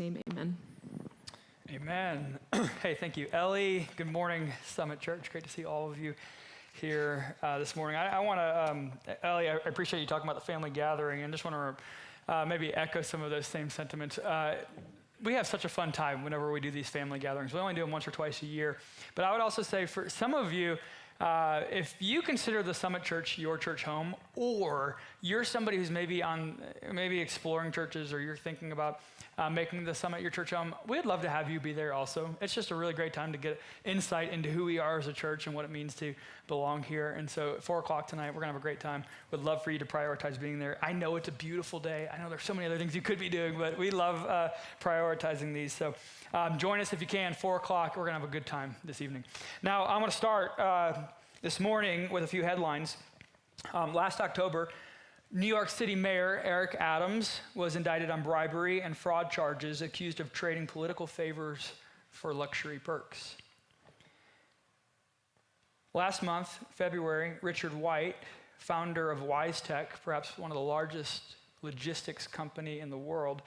name, amen. Amen. Hey, thank you, Ellie. Good morning, Summit Church. Great to see all of you here this morning. I want to, Ellie, I appreciate you talking about the family gathering, and just want to maybe echo some of those same sentiments. We have such a fun time whenever we do these family gatherings. We only do them once or twice a year. But I would also say for some of you, if you consider the Summit Church your church home, or you're somebody who's maybe exploring churches, or you're thinking about making the Summit your church home, we'd love to have you be there also. It's just a really great time to get insight into who we are as a church and what it means to belong here. And so at 4 o'clock tonight, we're going to have a great time. Would love for you to prioritize being there. I know it's a beautiful day. I know there's so many other things you could be doing, but we love prioritizing these. So join us if you can, 4 o'clock. We're going to have a good time this evening. Now, I'm going to start this morning with a few headlines. Last October, New York City Mayor Eric Adams was indicted on bribery and fraud charges, accused of trading political favors for luxury perks. Last month, February, Richard White, founder of WiseTech, perhaps one of the largest logistics company in the world,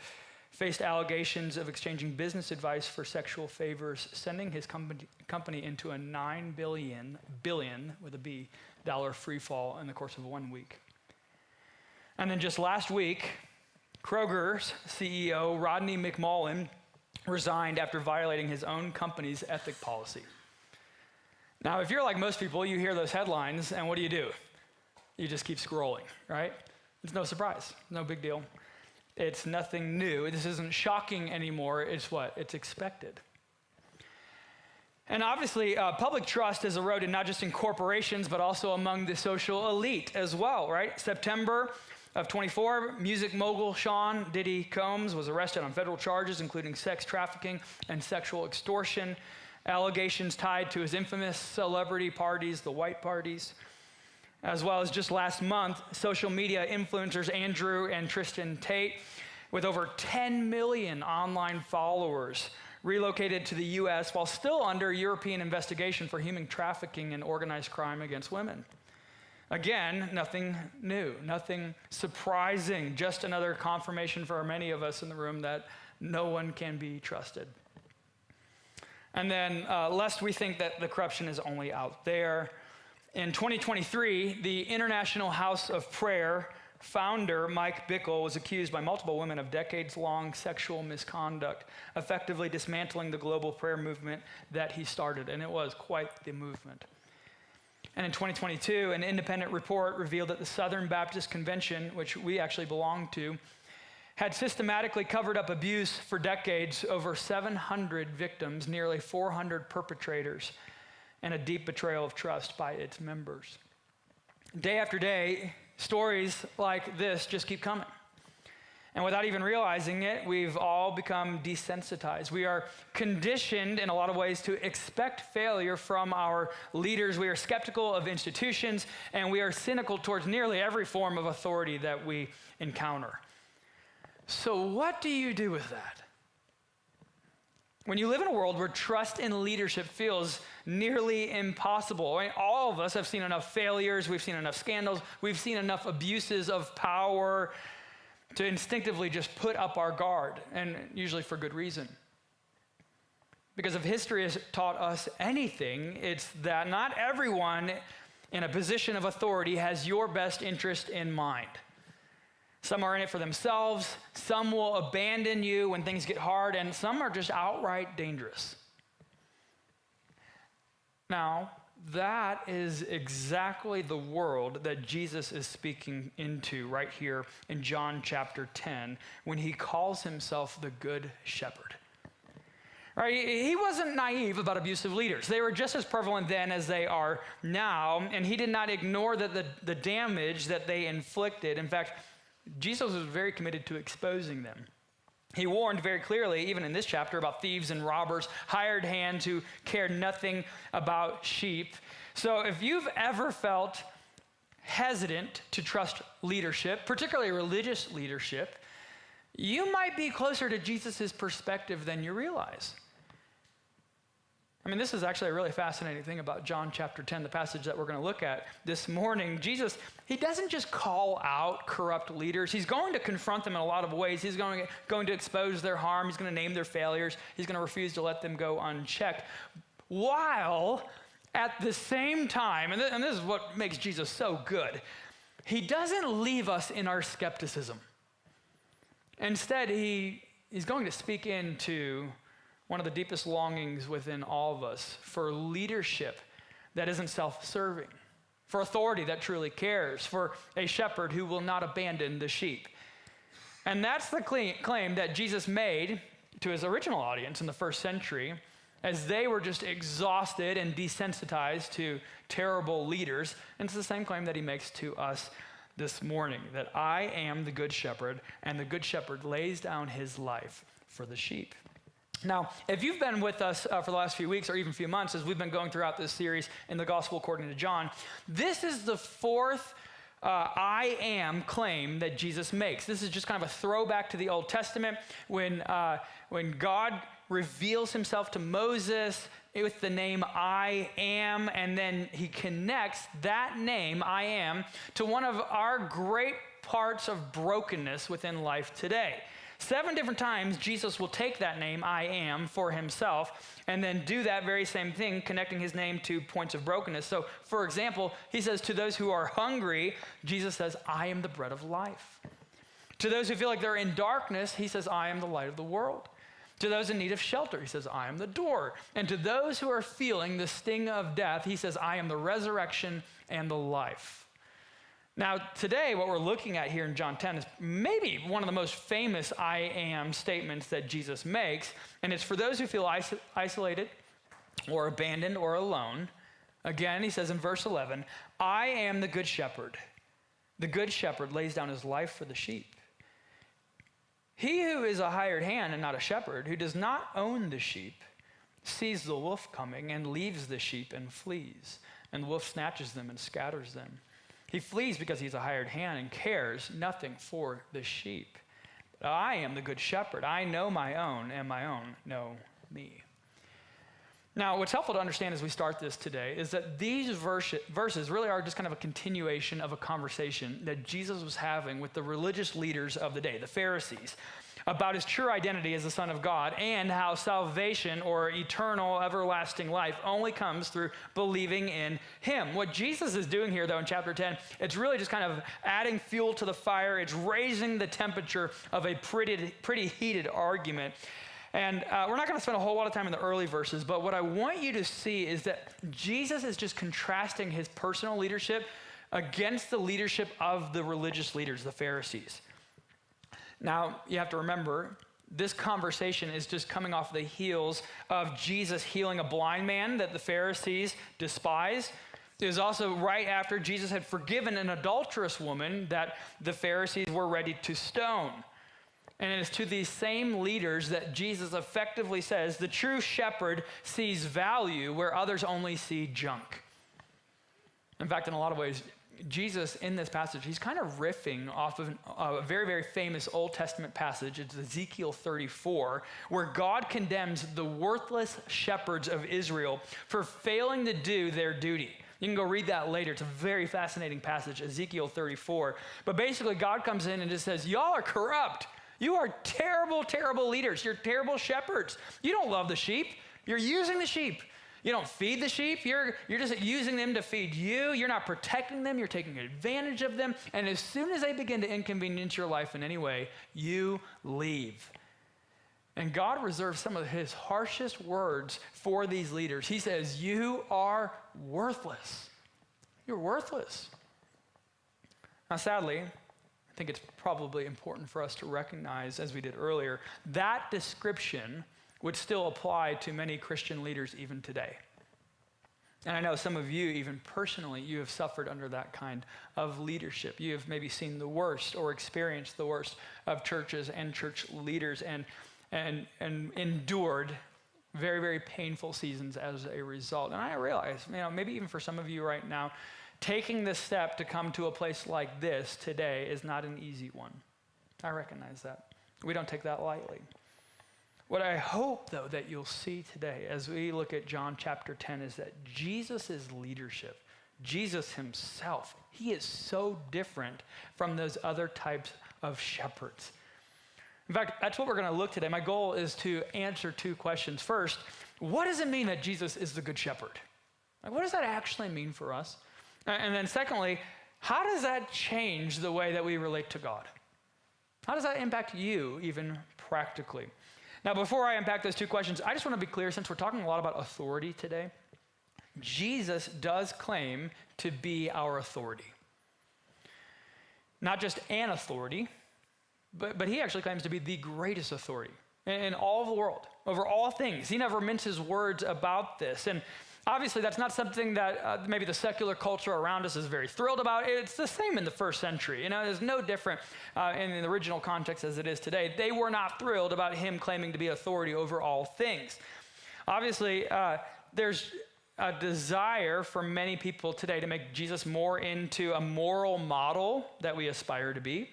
faced allegations of exchanging business advice for sexual favors, sending his company into a $9 billion with a B, dollar free fall in the course of 1 week. And then just last week, Kroger's CEO, Rodney McMullen, resigned after violating his own company's ethic policy. Now, if you're like most people, you hear those headlines, and what do? You just keep scrolling, right? It's no surprise, no big deal. It's nothing new. This isn't shocking anymore. It's what? It's expected. And obviously, public trust has eroded not just in corporations, but also among the social elite as well, right? September of 24, music mogul Sean Diddy Combs was arrested on federal charges, including sex trafficking and sexual extortion, allegations tied to his infamous celebrity parties, the white parties, as well as just last month, social media influencers Andrew and Tristan Tate, with over 10 million online followers, relocated to the U.S. while still under European investigation for human trafficking and organized crime against women. Again, nothing new, nothing surprising, just another confirmation for many of us in the room that no one can be trusted. And then, lest we think that the corruption is only out there, in 2023, the International House of Prayer founder, Mike Bickle, was accused by multiple women of decades-long sexual misconduct, effectively dismantling the global prayer movement that he started, and it was quite the movement. And in 2022, an independent report revealed that the Southern Baptist Convention, which we actually belong to, had systematically covered up abuse for decades, over 700 victims, nearly 400 perpetrators, and a deep betrayal of trust by its members. Day after day, stories like this just keep coming. And without even realizing it, we've all become desensitized. We are conditioned in a lot of ways to expect failure from our leaders. We are skeptical of institutions, and we are cynical towards nearly every form of authority that we encounter. So what do you do with that? When you live in a world where trust in leadership feels nearly impossible, I mean, all of us have seen enough failures, we've seen enough scandals, we've seen enough abuses of power to instinctively just put up our guard, and usually for good reason. Because if history has taught us anything, it's that not everyone in a position of authority has your best interest in mind. Some are in it for themselves, some will abandon you when things get hard, and some are just outright dangerous. Now, that is exactly the world that Jesus is speaking into right here in John chapter 10, when he calls himself the Good Shepherd. Right? He wasn't naive about abusive leaders. They were just as prevalent then as they are now, and he did not ignore the damage that they inflicted. In fact, Jesus was very committed to exposing them. He warned very clearly, even in this chapter, about thieves and robbers, hired hands who cared nothing about sheep. So if you've ever felt hesitant to trust leadership, particularly religious leadership, you might be closer to Jesus' perspective than you realize. I mean, this is actually a really fascinating thing about John chapter 10, the passage that we're going to look at this morning. Jesus, he doesn't just call out corrupt leaders. He's going to confront them in a lot of ways. He's going to expose their harm. He's going to name their failures. He's going to refuse to let them go unchecked. While at the same time, and this is what makes Jesus so good, he doesn't leave us in our skepticism. Instead, he's going to speak into one of the deepest longings within all of us for leadership that isn't self-serving, for authority that truly cares, for a shepherd who will not abandon the sheep. And that's the claim that Jesus made to his original audience in the first century, as they were just exhausted and desensitized to terrible leaders. And it's the same claim that he makes to us this morning, that I am the good shepherd, and the good shepherd lays down his life for the sheep. Now, if you've been with us for the last few weeks or even few months as we've been going throughout this series in the Gospel according to John, this is the fourth I am claim that Jesus makes. This is just kind of a throwback to the Old Testament when God reveals himself to Moses with the name I am, and then he connects that name, I am, to one of our great parts of brokenness within life today. 7 different times, Jesus will take that name, I am, for himself, and then do that very same thing, connecting his name to points of brokenness. So, for example, he says, to those who are hungry, Jesus says, I am the bread of life. To those who feel like they're in darkness, he says, I am the light of the world. To those in need of shelter, he says, I am the door. And to those who are feeling the sting of death, he says, I am the resurrection and the life. Now, today, what we're looking at here in John 10 is maybe one of the most famous I am statements that Jesus makes, and it's for those who feel isolated or abandoned or alone. Again, he says in verse 11, I am the good shepherd. The good shepherd lays down his life for the sheep. He who is a hired hand and not a shepherd, who does not own the sheep, sees the wolf coming and leaves the sheep and flees, and the wolf snatches them and scatters them. He flees because he's a hired hand and cares nothing for the sheep. But I am the good shepherd. I know my own, and my own know me. Now, what's helpful to understand as we start this today is that these verses really are just kind of a continuation of a conversation that Jesus was having with the religious leaders of the day, the Pharisees, about his true identity as the Son of God and how salvation or eternal, everlasting life only comes through believing in him. What Jesus is doing here, though, in chapter 10, it's really just kind of adding fuel to the fire. It's raising the temperature of a pretty heated argument. And we're not going to spend a whole lot of time in the early verses, but what I want you to see is that Jesus is just contrasting his personal leadership against the leadership of the religious leaders, the Pharisees. Now, you have to remember, this conversation is just coming off the heels of Jesus healing a blind man that the Pharisees despised. It was also right after Jesus had forgiven an adulterous woman that the Pharisees were ready to stone. And it is to these same leaders that Jesus effectively says, the true shepherd sees value where others only see junk. In fact, in a lot of ways, Jesus, in this passage, he's kind of riffing off of a very, very famous Old Testament passage. It's Ezekiel 34, where God condemns the worthless shepherds of Israel for failing to do their duty. You can go read that later. It's a very fascinating passage, Ezekiel 34. But basically, God comes in and just says, y'all are corrupt. You are terrible, terrible leaders. You're terrible shepherds. You don't love the sheep. You're using the sheep. You don't feed the sheep. You're just using them to feed you. You're not protecting them. You're taking advantage of them. And as soon as they begin to inconvenience your life in any way, you leave. And God reserves some of his harshest words for these leaders. He says, you are worthless. You're worthless. Now, sadly, I think it's probably important for us to recognize, as we did earlier, that description would still apply to many Christian leaders even today. And I know some of you, even personally, you have suffered under that kind of leadership. You have maybe seen the worst or experienced the worst of churches and church leaders and endured very, very painful seasons as a result. And I realize, maybe even for some of you right now, taking the step to come to a place like this today is not an easy one. I recognize that. We don't take that lightly. What I hope, though, that you'll see today as we look at John chapter 10 is that Jesus' leadership, Jesus himself, he is so different from those other types of shepherds. In fact, that's what we're going to look today. My goal is to answer two questions. First, what does it mean that Jesus is the good shepherd? Like, what does that actually mean for us? And then secondly, how does that change the way that we relate to God? How does that impact you, even practically? Now, before I unpack those two questions, I just want to be clear, since we're talking a lot about authority today, Jesus does claim to be our authority. Not just an authority, but he actually claims to be the greatest authority in all of the world, over all things. He never minces words about this. And obviously, that's not something that maybe the secular culture around us is very thrilled about. It's the same in the first century. You know, it's no different in the original context as it is today. They were not thrilled about him claiming to be authority over all things. Obviously, there's a desire for many people today to make Jesus more into a moral model that we aspire to be,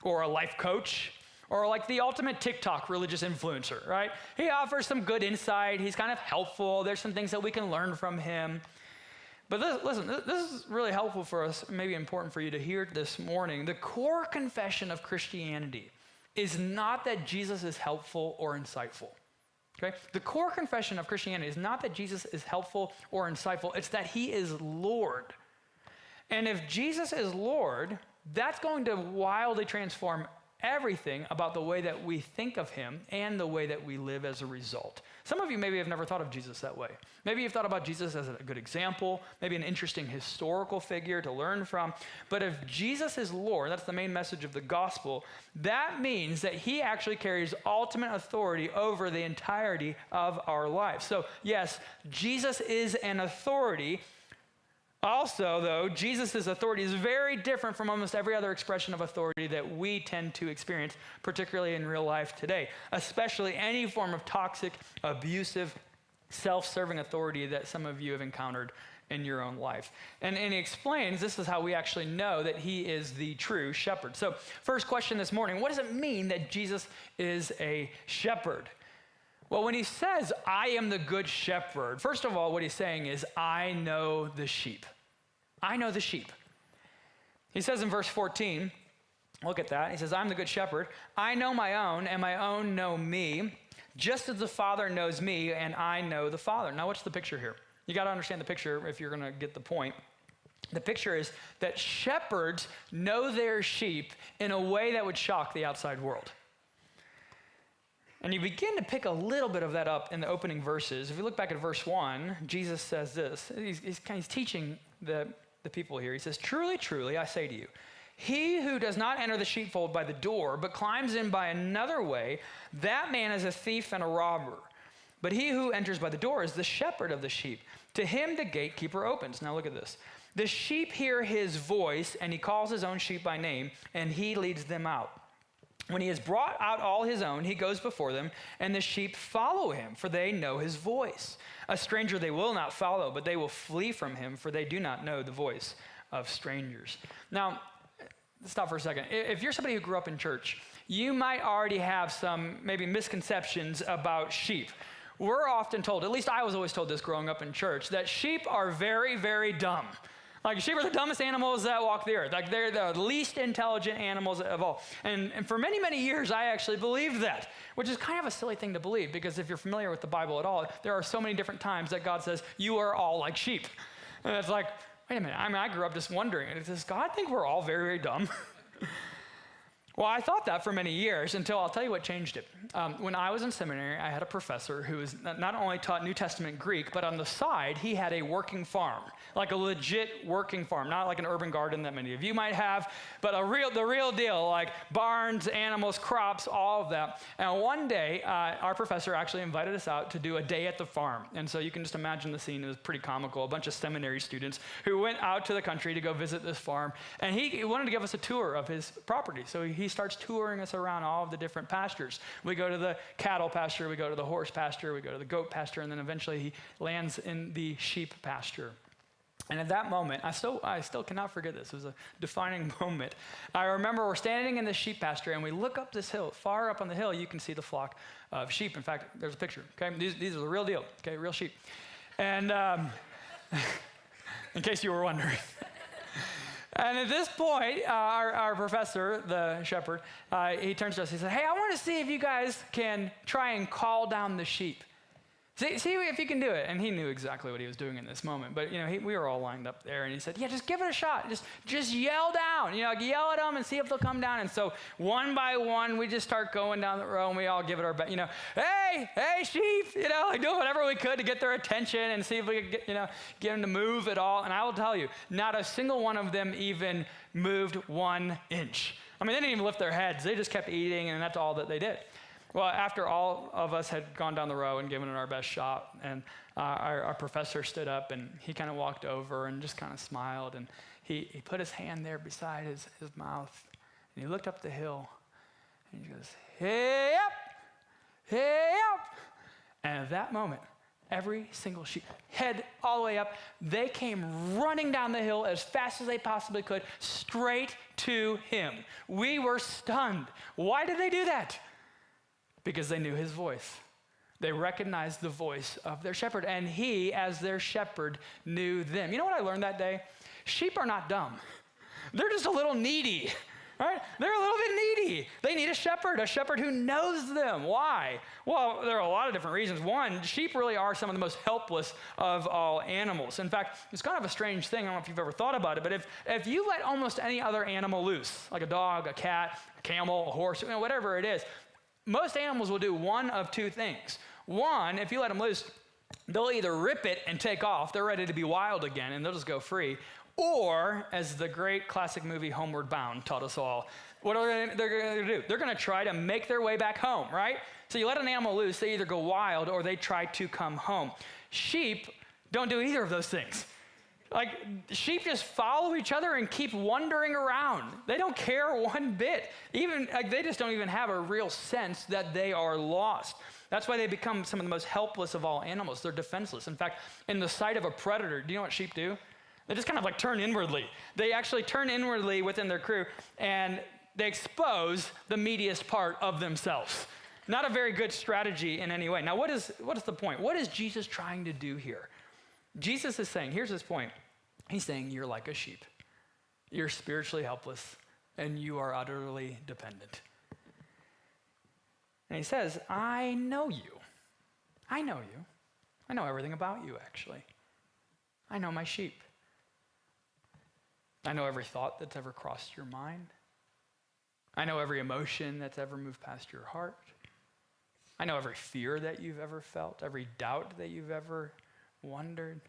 or a life coach, or like the ultimate TikTok religious influencer, right? He offers some good insight. He's kind of helpful. There's some things that we can learn from him. But listen, this is really helpful for us, maybe important for you to hear this morning. The core confession of Christianity is not that Jesus is helpful or insightful, okay? The core confession of Christianity is not that Jesus is helpful or insightful. It's that he is Lord. And if Jesus is Lord, that's going to wildly transform everything about the way that we think of him and the way that we live as a result. Some of you maybe have never thought of Jesus that way. Maybe you've thought about Jesus as a good example, maybe an interesting historical figure to learn from. But if Jesus is Lord, that's the main message of the gospel, that means that he actually carries ultimate authority over the entirety of our lives. So yes, Jesus is an authority. Also, though, Jesus' authority is very different from almost every other expression of authority that we tend to experience, particularly in real life today, especially any form of toxic, abusive, self-serving authority that some of you have encountered in your own life. And he explains this is how we actually know that he is the true shepherd. So first question this morning, what does it mean that Jesus is a shepherd? Well, when he says, I am the good shepherd, first of all, what he's saying is, I know the sheep. I know the sheep. He says in verse 14, look at that. He says, I'm the good shepherd. I know my own, and my own know me, just as the Father knows me, and I know the Father. Now, what's the picture here? You got to understand the picture if you're going to get the point. The picture is that shepherds know their sheep in a way that would shock the outside world. And you begin to pick a little bit of that up in the opening verses. If you look back at verse 1, Jesus says this. He's teaching the people here. He says, truly, truly, I say to you, he who does not enter the sheepfold by the door, but climbs in by another way, that man is a thief and a robber. But he who enters by the door is the shepherd of the sheep. To him the gatekeeper opens. Now look at this. The sheep hear his voice, and he calls his own sheep by name, and he leads them out. When he has brought out all his own, he goes before them, and the sheep follow him, for they know his voice. A stranger they will not follow, but they will flee from him, for they do not know the voice of strangers. Now, let's stop for a second. If you're somebody who grew up in church, you might already have some maybe misconceptions about sheep. We're often told, at least I was always told this growing up in church, that sheep are very, very dumb. Like, sheep are the dumbest animals that walk the earth. Like, they're the least intelligent animals of all. And for many, many years, I actually believed that, which is kind of a silly thing to believe, because if you're familiar with the Bible at all, there are so many different times that God says, you are all like sheep. And it's like, wait a minute, I grew up just wondering, does God think we're all very, very dumb? Well, I thought that for many years until I'll tell you what changed it. When I was in seminary, I had a professor who was not only taught New Testament Greek, but on the side, he had a working farm, like a legit working farm, not like an urban garden that many of you might have, but the real deal, like barns, animals, crops, all of that. And one day, our professor actually invited us out to do a day at the farm. And so you can just imagine the scene. It was pretty comical. A bunch of seminary students who went out to the country to go visit this farm. And he wanted to give us a tour of his property. So he starts touring us around all of the different pastures. We go to the cattle pasture, we go to the horse pasture, we go to the goat pasture, and then eventually he lands in the sheep pasture. And at that moment, I still cannot forget this. It was a defining moment. I remember we're standing in the sheep pasture, and we look up this hill. Far up on the hill, you can see the flock of sheep. In fact, there's a picture. Okay, these are the real deal. Okay, real sheep. And in case you were wondering. And at this point, our professor, the shepherd, he turns to us. He said, "Hey, I want to see if you guys can try and call down the sheep. See if you can do it." And he knew exactly what he was doing in this moment. But, we were all lined up there. And he said, "Yeah, just give it a shot. Just yell down. Yell at them and see if they'll come down." And so one by one, we just start going down the row, and we all give it our best. "Hey, sheep," doing whatever we could to get their attention and see if we could get them to move at all. And I will tell you, not a single one of them even moved 1 inch. I mean, they didn't even lift their heads. They just kept eating, and that's all that they did. Well, after all of us had gone down the row and given it our best shot, and our professor stood up, and he kind of walked over and just kind of smiled, and he put his hand there beside his mouth, and he looked up the hill, and he goes, "Hey up, hey up." And at that moment, every single sheep, head all the way up, they came running down the hill as fast as they possibly could, straight to him. We were stunned. Why did they do that? Because they knew his voice. They recognized the voice of their shepherd, and he, as their shepherd, knew them. You know what I learned that day? Sheep are not dumb. They're just a little needy, right? They're a little bit needy. They need a shepherd who knows them. Why? Well, there are a lot of different reasons. One, sheep really are some of the most helpless of all animals. In fact, it's kind of a strange thing. I don't know if you've ever thought about it, but if you let almost any other animal loose, like a dog, a cat, a camel, a horse, whatever it is, most animals will do one of two things. One, if you let them loose, they'll either rip it and take off. They're ready to be wild again, and they'll just go free. Or, as the great classic movie Homeward Bound taught us all, what are they going to do? They're going to try to make their way back home, right? So you let an animal loose, they either go wild or they try to come home. Sheep don't do either of those things. Like, sheep just follow each other and keep wandering around. They don't care one bit. They just don't even have a real sense that they are lost. That's why they become some of the most helpless of all animals. They're defenseless. In fact, in the sight of a predator, do you know what sheep do? They just kind of turn inwardly. They actually turn inwardly within their crew, and they expose the meatiest part of themselves. Not a very good strategy in any way. Now, what is the point? What is Jesus trying to do here? Jesus is saying, here's his point. He's saying, you're like a sheep. You're spiritually helpless, and you are utterly dependent. And he says, I know you. I know you. I know everything about you, actually. I know my sheep. I know every thought that's ever crossed your mind. I know every emotion that's ever moved past your heart. I know every fear that you've ever felt, every doubt that you've ever wondered.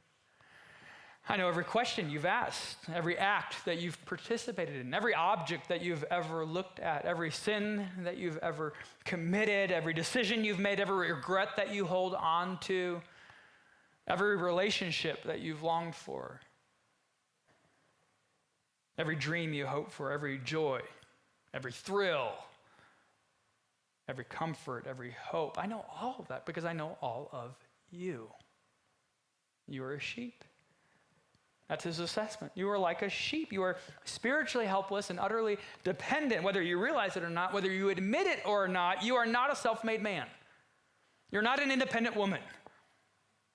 I know every question you've asked, every act that you've participated in, every object that you've ever looked at, every sin that you've ever committed, every decision you've made, every regret that you hold on to, every relationship that you've longed for, every dream you hope for, every joy, every thrill, every comfort, every hope. I know all of that because I know all of you. You are a sheep. That's his assessment. You are like a sheep. You are spiritually helpless and utterly dependent, whether you realize it or not, whether you admit it or not. You are not a self-made man. You're not an independent woman.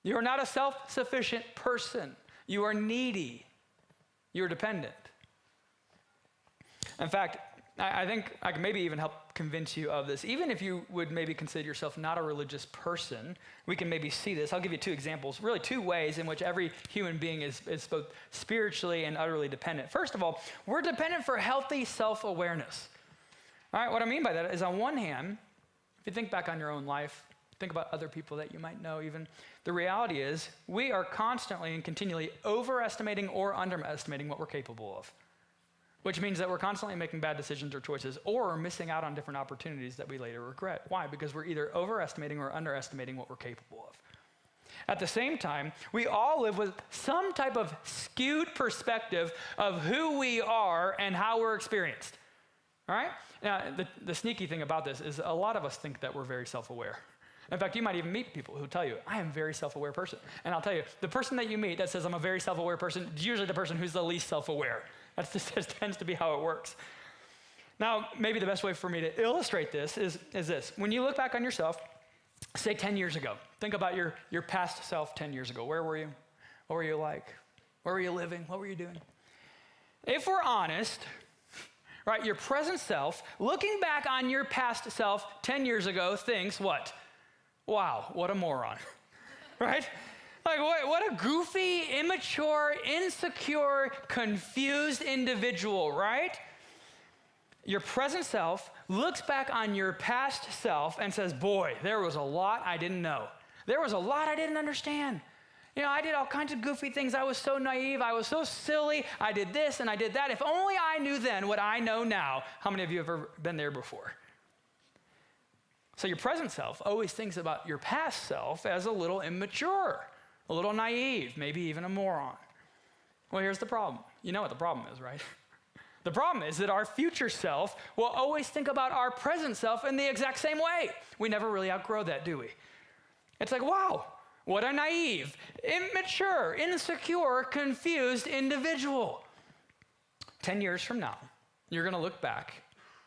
You are not a self-sufficient person. You are needy. You're dependent. In fact, I think I can maybe even help convince you of this. Even if you would maybe consider yourself not a religious person, we can maybe see this. I'll give you two examples, really two ways in which every human being is both spiritually and utterly dependent. First of all, we're dependent for healthy self-awareness. All right, what I mean by that is, on one hand, if you think back on your own life, think about other people that you might know even, the reality is we are constantly and continually overestimating or underestimating what we're capable of. Which means that we're constantly making bad decisions or choices, or missing out on different opportunities that we later regret. Why? Because we're either overestimating or underestimating what we're capable of. At the same time, we all live with some type of skewed perspective of who we are and how we're experienced. All right? Now, the sneaky thing about this is a lot of us think that we're very self-aware. In fact, you might even meet people who tell you, I am a very self-aware person. And I'll tell you, the person that you meet that says I'm a very self-aware person is usually the person who's the least self-aware. That just tends to be how it works. Now, maybe the best way for me to illustrate this is this. When you look back on yourself, say 10 years ago, think about your past self 10 years ago. Where were you? What were you like? Where were you living? What were you doing? If we're honest, right, your present self, looking back on your past self 10 years ago, thinks what? Wow, what a moron, right? Like, what a goofy, immature, insecure, confused individual, right? Your present self looks back on your past self and says, boy, there was a lot I didn't know. There was a lot I didn't understand. You know, I did all kinds of goofy things. I was so naive. I was so silly. I did this and I did that. If only I knew then what I know now. How many of you have ever been there before? So your present self always thinks about your past self as a little immature, a little naive, maybe even a moron. Well, here's the problem. You know what the problem is, right? The problem is that our future self will always think about our present self in the exact same way. We never really outgrow that, do we? It's like, wow, what a naive, immature, insecure, confused individual. 10 years from now, you're going to look back,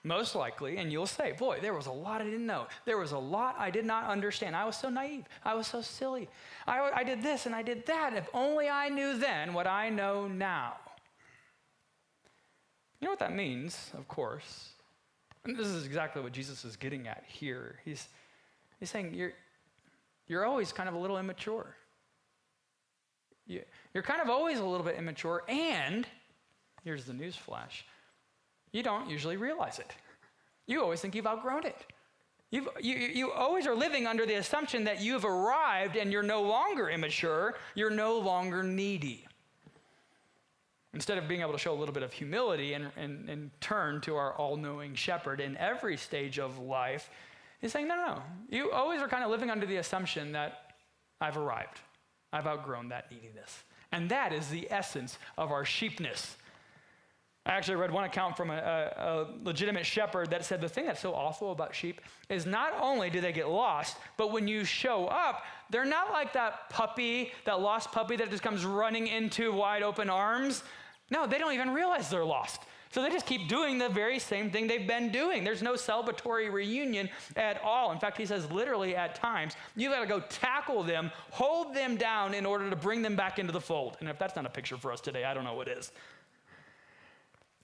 most likely, and you'll say, boy, there was a lot I didn't know. There was a lot I did not understand. I was so naive. I was so silly. I did this and I did that. If only I knew then what I know now. You know what that means, of course? And this is exactly what Jesus is getting at here. He's saying you're always kind of a little immature. You're kind of always a little bit immature, and here's the news flash. You don't usually realize it. You always think you've outgrown it. You always are living under the assumption that you've arrived and you're no longer immature, you're no longer needy. Instead of being able to show a little bit of humility and turn to our all-knowing shepherd in every stage of life, he's saying, no. You always are kind of living under the assumption that I've arrived. I've outgrown that neediness. And that is the essence of our sheepness. I actually read one account from a legitimate shepherd that said the thing that's so awful about sheep is not only do they get lost, but when you show up, they're not like that puppy, that lost puppy that just comes running into wide open arms. No, they don't even realize they're lost. So they just keep doing the very same thing they've been doing. There's no celebratory reunion at all. In fact, he says literally at times, you got to go tackle them, hold them down in order to bring them back into the fold. And if that's not a picture for us today, I don't know what is.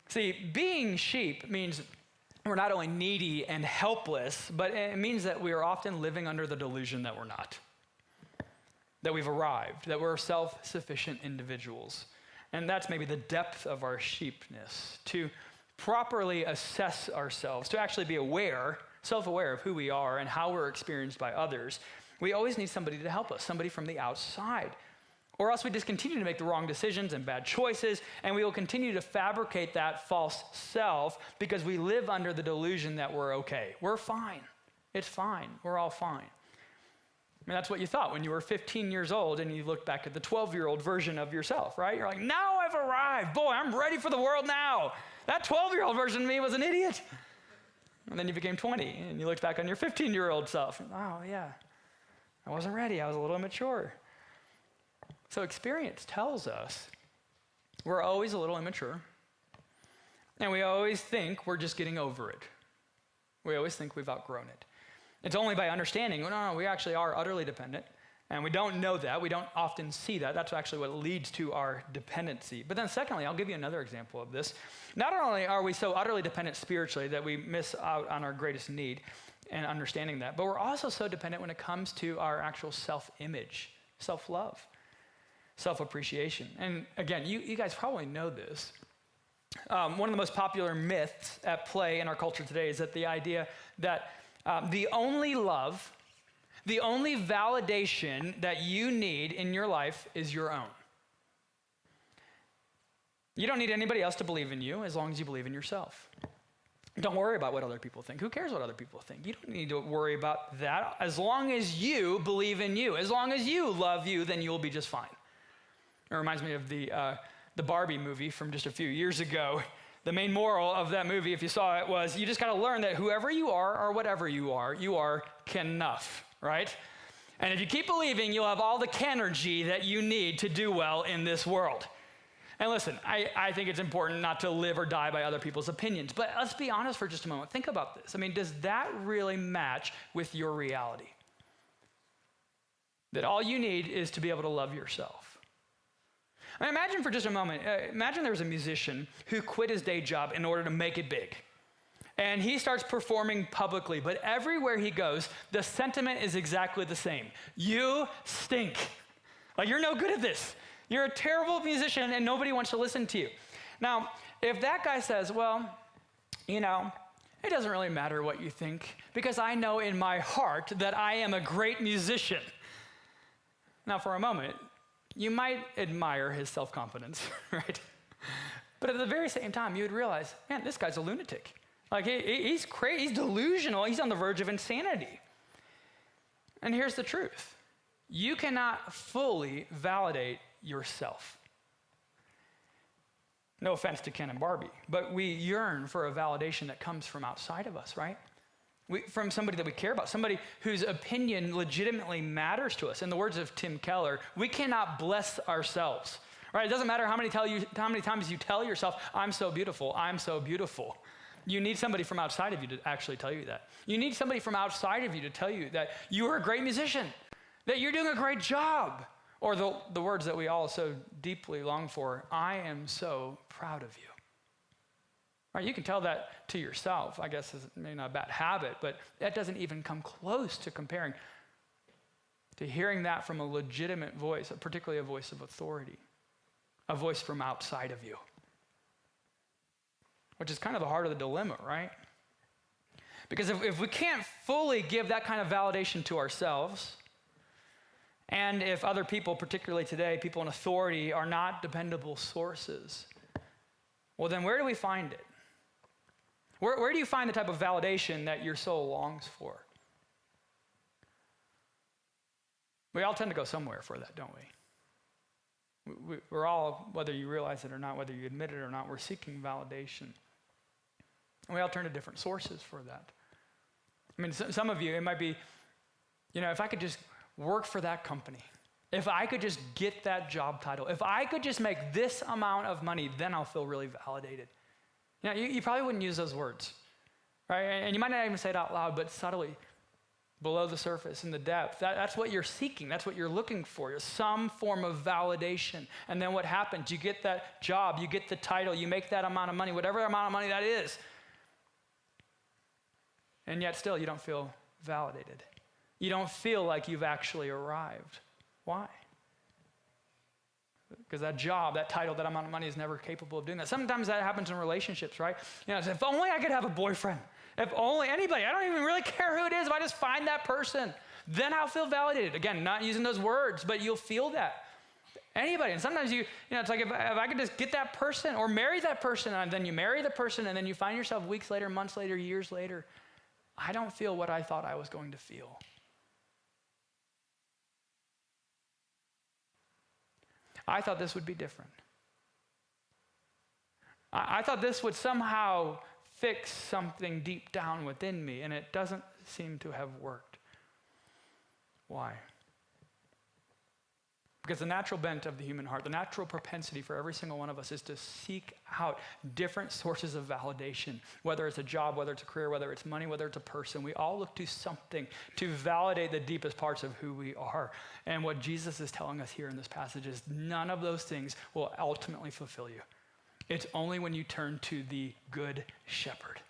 See, being sheep means we're not only needy and helpless, but it means that we are often living under the delusion that we're not, that we've arrived, that we're self-sufficient individuals. And that's maybe the depth of our sheepness, to properly assess ourselves, to actually be aware, self-aware of who we are and how we're experienced by others. We always need somebody to help us, somebody from the outside. Or else we just continue to make the wrong decisions and bad choices, and we will continue to fabricate that false self because we live under the delusion that we're okay. We're fine. It's fine. We're all fine. I mean, that's what you thought when you were 15 years old and you looked back at the 12-year-old version of yourself, right? You're like, now I've arrived. Boy, I'm ready for the world now. That 12-year-old version of me was an idiot. And then you became 20 and you looked back on your 15-year-old self. Oh, yeah, I wasn't ready. I was a little immature. So experience tells us we're always a little immature, and we always think we're just getting over it. We always think we've outgrown it. It's only by understanding, no, we actually are utterly dependent, and we don't know that. We don't often see that. That's actually what leads to our dependency. But then secondly, I'll give you another example of this. Not only are we so utterly dependent spiritually that we miss out on our greatest need and understanding that, but we're also so dependent when it comes to our actual self-image, self-love, self-appreciation. And again, you guys probably know this. One of the most popular myths at play in our culture today is that the idea that the only love, the only validation that you need in your life is your own. You don't need anybody else to believe in you as long as you believe in yourself. Don't worry about what other people think. Who cares what other people think? You don't need to worry about that. As long as you believe in you, as long as you love you, then you'll be just fine. It reminds me of the Barbie movie from just a few years ago. The main moral of that movie, if you saw it, was you just got to learn that whoever you are or whatever you are enough, right? And if you keep believing, you'll have all the Kenergy that you need to do well in this world. And listen, I think it's important not to live or die by other people's opinions, but let's be honest for just a moment. Think about this. I mean, does that really match with your reality? That all you need is to be able to love yourself. I mean, imagine for just a moment, imagine there was a musician who quit his day job in order to make it big. And he starts performing publicly, but everywhere he goes, the sentiment is exactly the same. You stink. Like, you're no good at this. You're a terrible musician and nobody wants to listen to you. Now, if that guy says, well, you know, it doesn't really matter what you think because I know in my heart that I am a great musician. Now, for a moment, you might admire his self-confidence, right? But at the very same time, you would realize, man, this guy's a lunatic. Like, he's crazy, he's delusional, he's on the verge of insanity. And here's the truth. You cannot fully validate yourself. No offense to Ken and Barbie, but we yearn for a validation that comes from outside of us, right? From somebody that we care about, somebody whose opinion legitimately matters to us. In the words of Tim Keller, we cannot bless ourselves, right? It doesn't matter how many times you tell yourself, I'm so beautiful, I'm so beautiful. You need somebody from outside of you to actually tell you that. You need somebody from outside of you to tell you that you are a great musician, that you're doing a great job. Or the words that we all so deeply long for, I am so proud of you. Right, you can tell that to yourself. I guess it's maybe not a bad habit, but that doesn't even come close to comparing to hearing that from a legitimate voice, particularly a voice of authority, a voice from outside of you. Which is kind of the heart of the dilemma, right? Because if we can't fully give that kind of validation to ourselves, and if other people, particularly today, people in authority, are not dependable sources, well, then where do we find it? Where do you find the type of validation that your soul longs for? We all tend to go somewhere for that, don't we? We're all, whether you realize it or not, whether you admit it or not, we're seeking validation. And we all turn to different sources for that. I mean, some of you, it might be, you know, if I could just work for that company, if I could just get that job title, if I could just make this amount of money, then I'll feel really validated. You know, you probably wouldn't use those words, right? And you might not even say it out loud, but subtly, below the surface, in the depth, that's what you're seeking. That's what you're looking for, is some form of validation. And then what happens? You get that job, you get the title, you make that amount of money, whatever amount of money that is. And yet still, you don't feel validated. You don't feel like you've actually arrived. Why? Because that job, that title, that amount of money is never capable of doing that. Sometimes that happens in relationships, right? You know, if only I could have a boyfriend. If only anybody, I don't even really care who it is. If I just find that person, then I'll feel validated. Again, not using those words, but you'll feel that. Anybody. And sometimes it's like if I could just get that person or marry that person, and then you marry the person, and then you find yourself weeks later, months later, years later, I don't feel what I thought I was going to feel. I thought this would be different. I thought this would somehow fix something deep down within me, and it doesn't seem to have worked. Why? Because the natural bent of the human heart, the natural propensity for every single one of us is to seek out different sources of validation, whether it's a job, whether it's a career, whether it's money, whether it's a person. We all look to something to validate the deepest parts of who we are. And what Jesus is telling us here in this passage is none of those things will ultimately fulfill you. It's only when you turn to the good shepherd.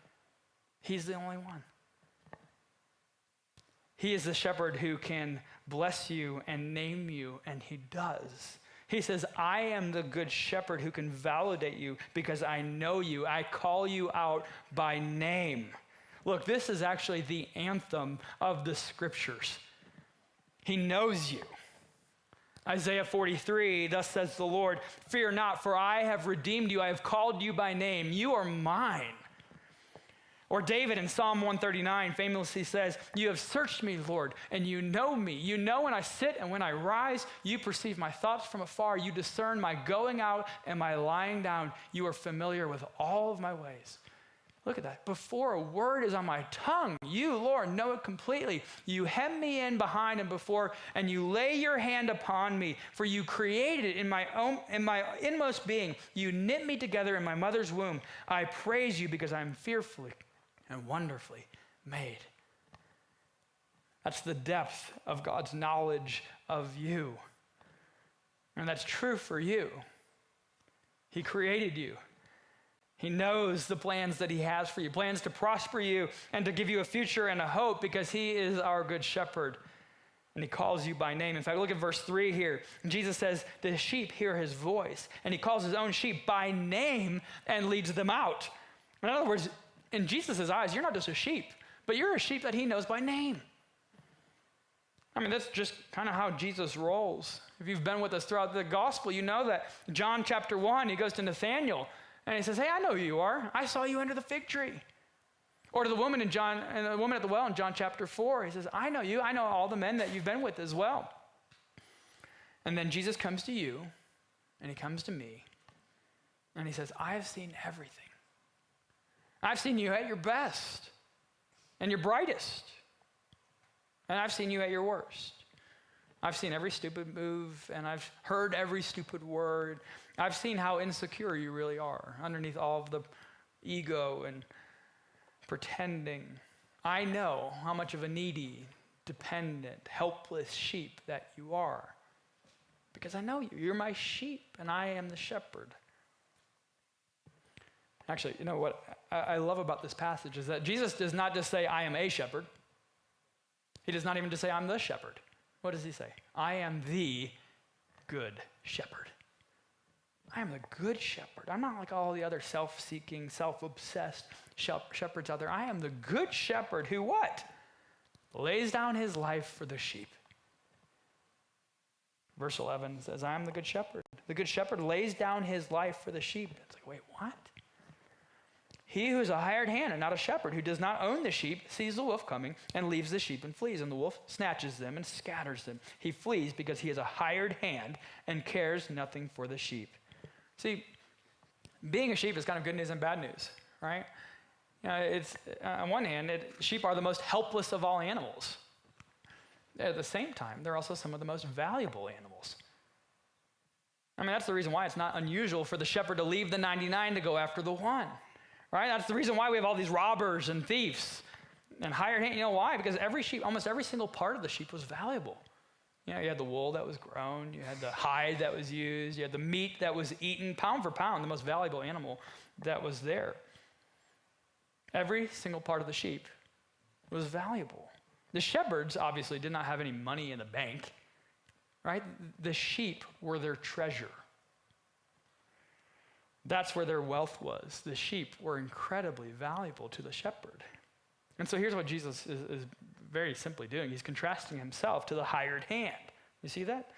He's the only one. He is the shepherd who can bless you and name you, and he does. He says, I am the good shepherd who can validate you because I know you. I call you out by name. Look, this is actually the anthem of the scriptures. He knows you. Isaiah 43, thus says the Lord, fear not, for I have redeemed you. I have called you by name. You are mine. Or David in Psalm 139 famously says, you have searched me, Lord, and you know me. You know when I sit and when I rise. You perceive my thoughts from afar. You discern my going out and my lying down. You are familiar with all of my ways. Look at that. Before a word is on my tongue, you, Lord, know it completely. You hem me in behind and before, and you lay your hand upon me. For you created it in my inmost being. You knit me together in my mother's womb. I praise you because I am fearfully and wonderfully made. That's the depth of God's knowledge of you. And that's true for you. He created you. He knows the plans that he has for you, plans to prosper you and to give you a future and a hope, because he is our good shepherd and he calls you by name. In fact, look at verse 3 here. Jesus says, the sheep hear his voice, and he calls his own sheep by name and leads them out. In other words, in Jesus' eyes, you're not just a sheep, but you're a sheep that he knows by name. I mean, that's just kind of how Jesus rolls. If you've been with us throughout the gospel, you know that John chapter 1, he goes to Nathanael, and he says, hey, I know who you are. I saw you under the fig tree. Or to the woman and the woman at the well in John chapter 4, he says, I know you. I know all the men that you've been with as well. And then Jesus comes to you, and he comes to me, and he says, I have seen everything. I've seen you at your best and your brightest. And I've seen you at your worst. I've seen every stupid move, and I've heard every stupid word. I've seen how insecure you really are underneath all of the ego and pretending. I know how much of a needy, dependent, helpless sheep that you are, because I know you. You're my sheep, and I am the shepherd. Actually, you know what I love about this passage is that Jesus does not just say, I am a shepherd. He does not even just say, I'm the shepherd. What does he say? I am the good shepherd. I am the good shepherd. I'm not like all the other self-seeking, self-obsessed shepherds out there. I am the good shepherd who what? Lays down his life for the sheep. Verse 11 says, I am the good shepherd. The good shepherd lays down his life for the sheep. It's like, wait, what? He who is a hired hand and not a shepherd, who does not own the sheep, sees the wolf coming and leaves the sheep and flees. And the wolf snatches them and scatters them. He flees because he is a hired hand and cares nothing for the sheep. See, being a sheep is kind of good news and bad news, right? You know, it's on one hand, sheep are the most helpless of all animals. At the same time, they're also some of the most valuable animals. I mean, that's the reason why it's not unusual for the shepherd to leave the 99 to go after the one. Right? That's the reason why we have all these robbers and thieves and hired hand. You know why? Because every sheep, almost every single part of the sheep was valuable. You know, you had the wool that was grown, you had the hide that was used, you had the meat that was eaten, pound for pound, the most valuable animal that was there. Every single part of the sheep was valuable. The shepherds obviously did not have any money in the bank, right? The sheep were their treasure. That's where their wealth was. The sheep were incredibly valuable to the shepherd. And so here's what Jesus is very simply doing. He's contrasting himself to the hired hand. You see that?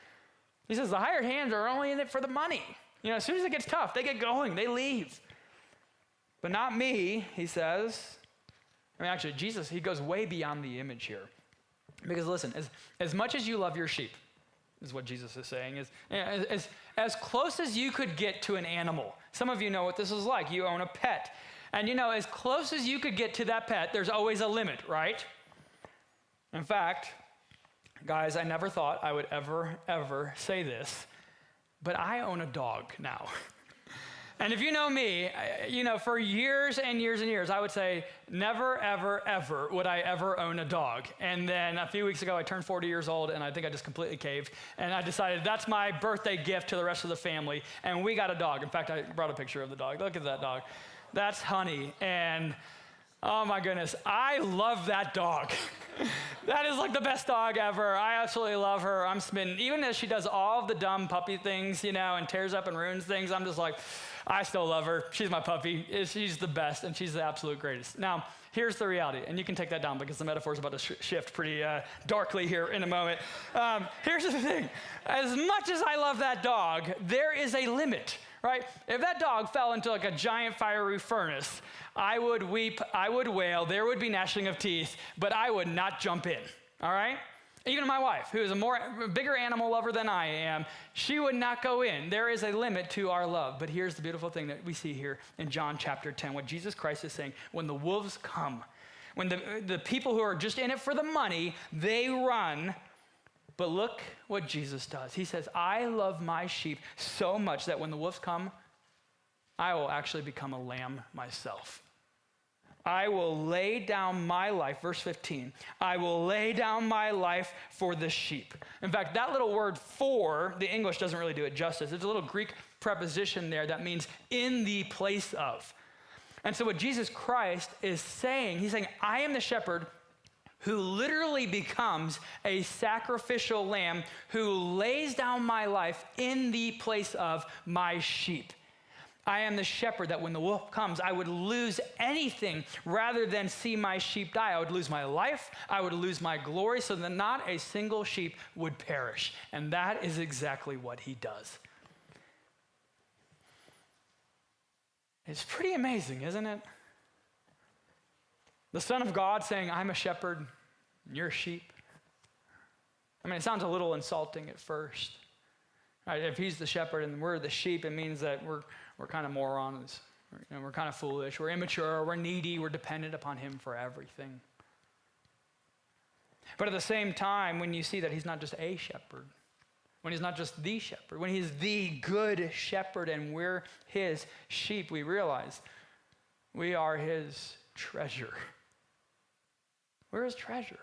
He says the hired hands are only in it for the money. You know, as soon as it gets tough, they get going, they leave. But not me, he says. I mean, actually, Jesus, he goes way beyond the image here. Because listen, as much as you love your sheep, is what Jesus is saying, is as close as you could get to an animal. Some of you know what this is like. You own a pet. And you know, as close as you could get to that pet, there's always a limit, right? In fact, guys, I never thought I would ever say this, but I own a dog now. And if you know me, you know, for years and years and years, I would say, never, ever would I ever own a dog. And then a few weeks ago, I turned 40 years old, and I think I just completely caved. And I decided that's my birthday gift to the rest of the family. And we got a dog. In fact, I brought a picture of the dog. Look at that dog. That's Honey. And oh my goodness, I love that dog. That is like the best dog ever. I absolutely love her. I'm smitten. Even as she does all of the dumb puppy things, you know, and tears up and ruins things, I'm just like, I still love her. She's my puppy. She's the best, and she's the absolute greatest. Now, here's the reality, and you can take that down because the metaphor is about to shift pretty darkly here in a moment. Here's the thing. As much as I love that dog, there is a limit, right? If that dog fell into like a giant fiery furnace, I would weep, I would wail, there would be gnashing of teeth, but I would not jump in, all right? Even my wife, who is a bigger animal lover than I am, she would not go in. There is a limit to our love. But here's the beautiful thing that we see here in John chapter 10, what Jesus Christ is saying. When the wolves come, when the people who are just in it for the money, they run. But look what Jesus does. He says, I love my sheep so much that when the wolves come, I will actually become a lamb myself. I will lay down my life, verse 15, I will lay down my life for the sheep. In fact, that little word for, the English doesn't really do it justice. It's a little Greek preposition there that means in the place of. And so what Jesus Christ is saying, he's saying, I am the shepherd who literally becomes a sacrificial lamb who lays down my life in the place of my sheep. I am the shepherd that when the wolf comes, I would lose anything rather than see my sheep die. I would lose my life, I would lose my glory, so that not a single sheep would perish. And that is exactly what he does. It's pretty amazing, isn't it? The Son of God saying, I'm a shepherd, and you're a sheep. I mean, it sounds a little insulting at first. Right? If he's the shepherd and we're the sheep, it means that we're kind of morons. We're kind of foolish. We're immature. We're needy. We're dependent upon him for everything. But at the same time, when you see that he's not just a shepherd, when he's not just the shepherd, when he's the good shepherd and we're his sheep, we realize we are his treasure. We're his treasure.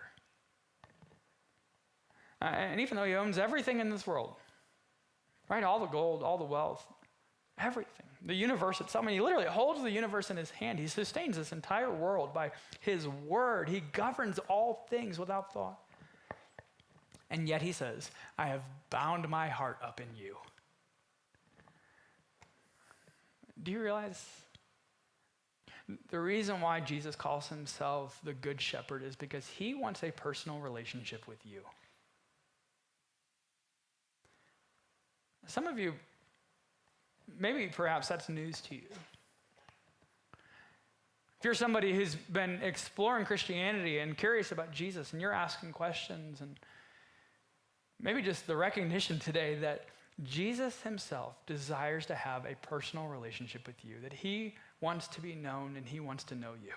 And even though he owns everything in this world, right? All the gold, all the wealth, everything. The universe itself. I mean, he literally holds the universe in his hand. He sustains this entire world by his word. He governs all things without thought. And yet he says, I have bound my heart up in you. Do you realize the reason why Jesus calls himself the Good Shepherd is because he wants a personal relationship with you. Some of you, maybe perhaps that's news to you. If you're somebody who's been exploring Christianity and curious about Jesus and you're asking questions and maybe just the recognition today that Jesus himself desires to have a personal relationship with you, that he wants to be known and he wants to know you.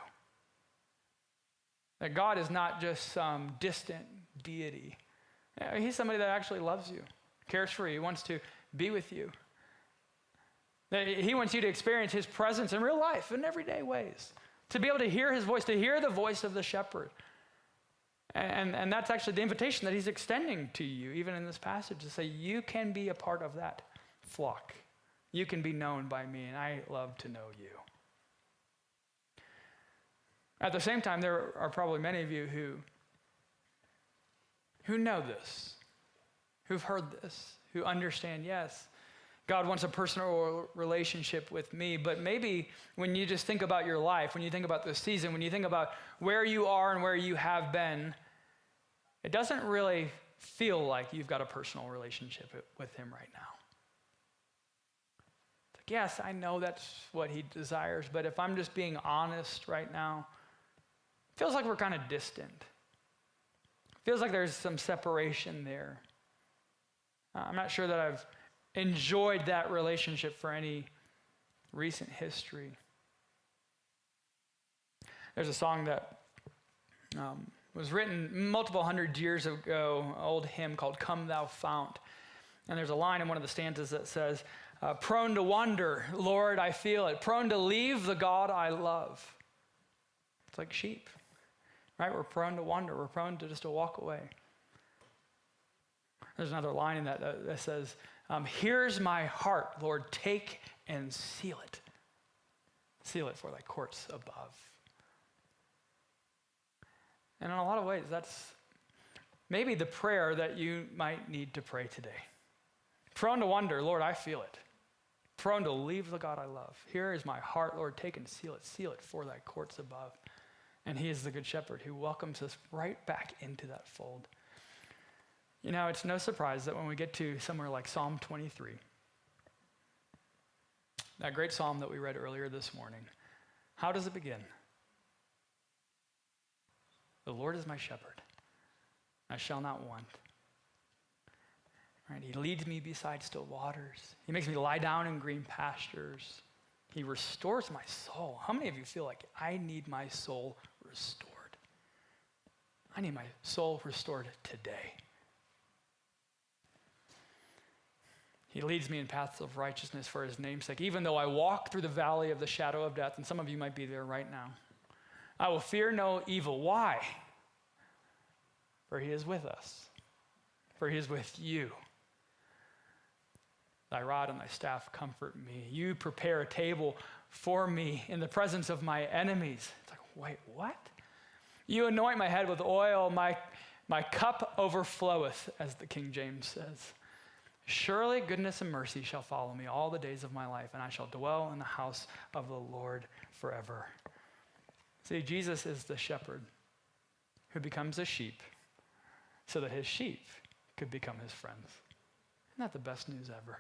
That God is not just some distant deity. He's somebody that actually loves you, cares for you, he wants to be with you. That he wants you to experience his presence in real life in everyday ways, to be able to hear his voice, to hear the voice of the shepherd. And that's actually the invitation that he's extending to you, even in this passage, to say you can be a part of that flock. You can be known by me, and I love to know you. At the same time, there are probably many of you who know this, who've heard this, who understand, yes, God wants a personal relationship with me, but maybe when you just think about your life, when you think about this season, when you think about where you are and where you have been, it doesn't really feel like you've got a personal relationship with him right now. It's like, yes, I know that's what he desires, but if I'm just being honest right now, it feels like we're kind of distant. It feels like there's some separation there. I'm not sure that I've enjoyed that relationship for any recent history. There's a song that was written multiple hundred years ago, an old hymn called Come Thou Fount. And there's a line in one of the stanzas that says, prone to wander, Lord, I feel it. Prone to leave the God I love. It's like sheep, right? We're prone to wander. We're prone to just to walk away. There's another line in that says, here's my heart, Lord, take and seal it. Seal it for thy courts above. And in a lot of ways, that's maybe the prayer that you might need to pray today. Prone to wonder, Lord, I feel it. Prone to leave the God I love. Here is my heart, Lord, take and seal it for thy courts above. And he is the good shepherd who welcomes us right back into that fold. You know, it's no surprise that when we get to somewhere like Psalm 23, that great psalm that we read earlier this morning, how does it begin? The Lord is my shepherd. I shall not want. Right? He leads me beside still waters. He makes me lie down in green pastures. He restores my soul. How many of you feel like I need my soul restored? I need my soul restored today. He leads me in paths of righteousness for his name's sake. Even though I walk through the valley of the shadow of death, and some of you might be there right now, I will fear no evil. Why? For he is with us. For he is with you. Thy rod and thy staff comfort me. You prepare a table for me in the presence of my enemies. It's like, wait, what? You anoint my head with oil. My cup overfloweth, as the King James says. Surely goodness and mercy shall follow me all the days of my life, and I shall dwell in the house of the Lord forever. See, Jesus is the shepherd who becomes a sheep so that his sheep could become his friends. Isn't that the best news ever?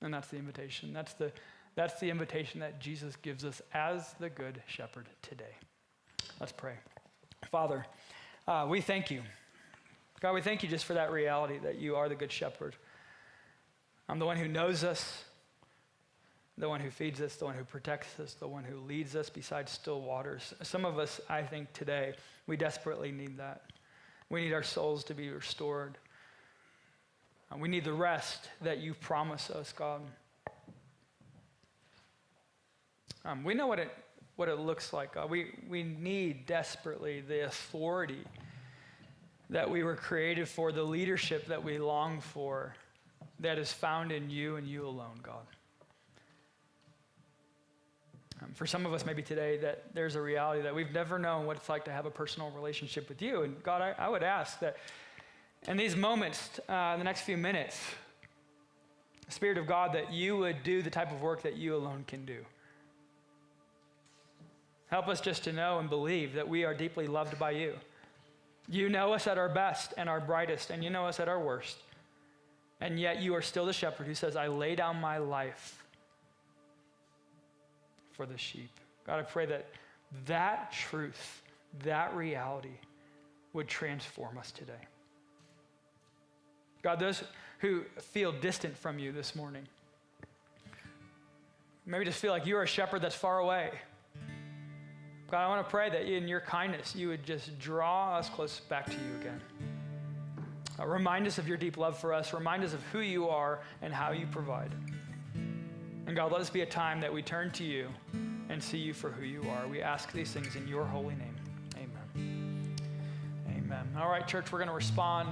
And that's the invitation. That's the invitation that Jesus gives us as the good shepherd today. Let's pray. Father, we thank you. God, we thank you just for that reality that you are the good shepherd. I'm the one who knows us, the one who feeds us, the one who protects us, the one who leads us beside still waters. Some of us, I think today, we desperately need that. We need our souls to be restored. We need the rest that you promise us, God. We know what it looks like, God. We need desperately the authority that we were created for, the leadership that we long for, that is found in you and you alone, God. For some of us maybe today that there's a reality that we've never known what it's like to have a personal relationship with you. And God, I would ask that in these moments, the next few minutes, Spirit of God, that you would do the type of work that you alone can do. Help us just to know and believe that we are deeply loved by you. You know us at our best and our brightest, and you know us at our worst. And yet you are still the shepherd who says, I lay down my life for the sheep. God, I pray that that truth, that reality would transform us today. God, those who feel distant from you this morning, maybe just feel like you are a shepherd that's far away. God, I want to pray that in your kindness, you would just draw us close back to you again. Remind us of your deep love for us. Remind us of who you are and how you provide. And God, let us be a time that we turn to you and see you for who you are. We ask these things in your holy name. Amen. Amen. All right, church, we're going to respond.